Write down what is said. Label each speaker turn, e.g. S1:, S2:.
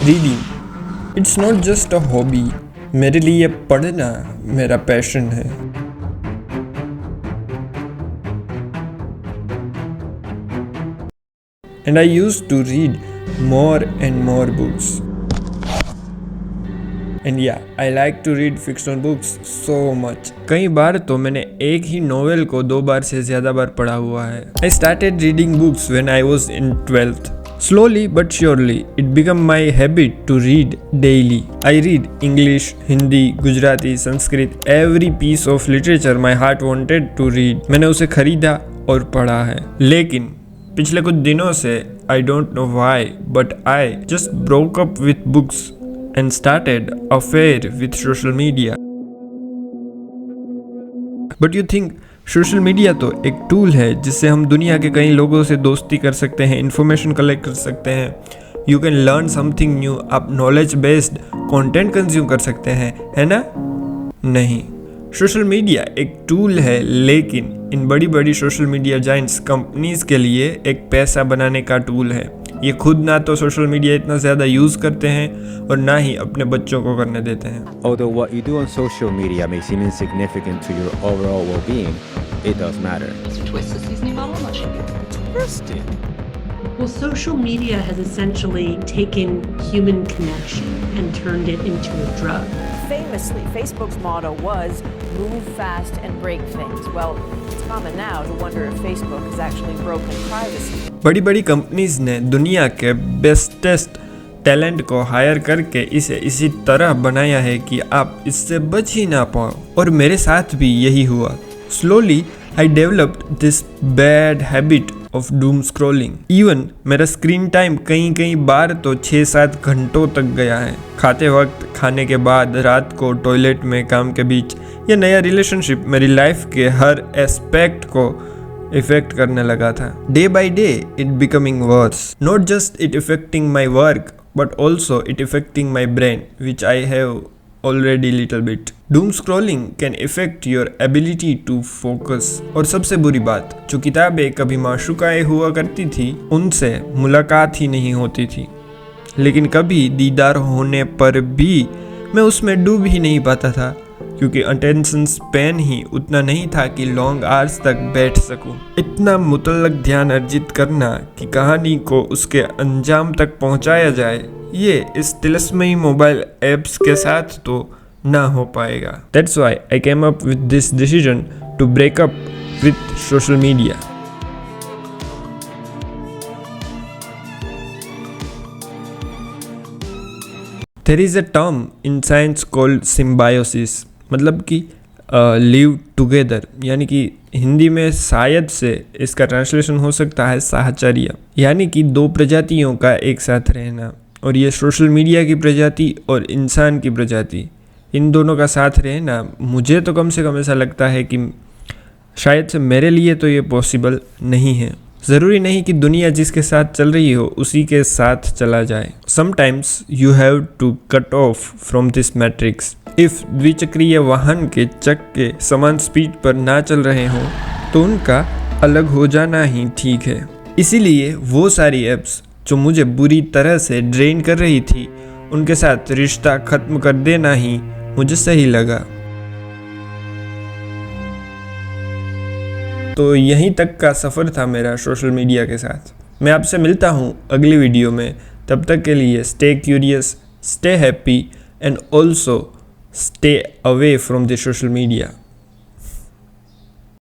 S1: Reading it's not just a hobby. मेरे लिए पढ़ना मेरा पैशन है। And I used to read more and more books. And yeah, I like to read fictional books so much. कई बार तो मैंने एक ही नोवेल को 2 बार से ज़्यादा बार पढ़ा हुआ है। I started reading books when I was in 12th. Slowly but surely, it became my habit to read daily. I read English, Hindi, Gujarati, Sanskrit, every piece of literature my heart wanted to read. मैंने उसे खरीदा और पढ़ा है। लेकिन पिछले कुछ दिनों से I don't know why, but I just broke up with books and started affair with social media. But you think social media तो एक टूल है जिससे हम दुनिया के कई लोगों से दोस्ती कर सकते हैं, इन्फॉर्मेशन कलेक्ट कर सकते हैं, you can learn something new, आप नॉलेज बेस्ड कंटेंट कंज्यूम कर सकते हैं, है ना? नहीं, सोशल मीडिया एक टूल है, लेकिन इन बड़ी बड़ी सोशल मीडिया जाइंट्स कंपनीज के लिए एक पैसा बनाने का टूल है। ये खुद ना तो सोशल मीडिया इतना ज़्यादा यूज़ करते हैं और ना ही अपने बच्चों को करने देते हैं।
S2: Although what you do on social media may seem insignificant to your overall well-being, it does matter. Interesting.
S3: Well, social media has essentially taken human connection and turned it into a drug.
S4: Famously, Facebook's motto was move fast and break things. Well, it's common now to wonder if Facebook has actually broken privacy.
S1: बड़ी बड़ी companies ने दुनिया के bestest talent को higher करके इसे इसी तरह बनाया है कि आप इससे बच ही ना पाओ, और मेरे साथ भी यही हुआ। Slowly, I developed this bad habit of doom scrolling. Even मेरा स्क्रीन टाइम कई बार तो 6-7 घंटों तक गया है। खाते वक्त, खाने के बाद, रात को, टॉयलेट में, काम के बीच। ये नया रिलेशनशिप मेरी लाइफ के हर एस्पेक्ट को इफेक्ट करने लगा था। Day by day it becoming worse, not just it affecting my work but also it affecting my brain which I have already little bit. Doom scrolling can affect your ability to focus. और सबसे बुरी बात, जो किताबें कभी माशूकाएं हुआ करती थी, उनसे मुलाकात ही नहीं होती थी। लेकिन कभी दीदार होने पर भी मैं उसमें डूब ही नहीं पाता था, क्योंकि अटेंशन स्पैन ही उतना नहीं था कि लॉन्ग आवर्स तक बैठ सकूं। इतना मुतल्लक ध्यान अर्जित करना कि कहानी को उसके अंजाम तक पहुंचाया जाए, ये इस तिलस्मयी मोबाइल ऐप्स के साथ तो ना हो पाएगा। That's why I came up with this decision to break up with social media. There is a term in science called symbiosis, मतलब कि लिव टुगेदर, यानी कि हिंदी में शायद से इसका ट्रांसलेशन हो सकता है साहचर्य, यानी कि 2 प्रजातियों का एक साथ रहना। और ये सोशल मीडिया की प्रजाति और इंसान की प्रजाति, इन दोनों का साथ रहना, मुझे तो कम से कम ऐसा लगता है कि शायद से मेरे लिए तो ये पॉसिबल नहीं है। ज़रूरी नहीं कि दुनिया जिसके साथ चल रही हो उसी के साथ चला जाए। Sometimes you have to cut off from this matrix. If द्विचक्रीय वाहन के चक्के समान स्पीड पर ना चल रहे हों तो उनका अलग हो जाना ही ठीक है। इसीलिए वो सारी ऐप्स जो मुझे बुरी तरह से ड्रेन कर रही थी, उनके साथ रिश्ता ख़त्म कर देना ही मुझे सही लगा। तो यहीं तक का सफ़र था मेरा सोशल मीडिया के साथ। मैं आपसे मिलता हूँ अगली वीडियो में। तब तक के लिए stay curious, stay happy and also stay away from the social media.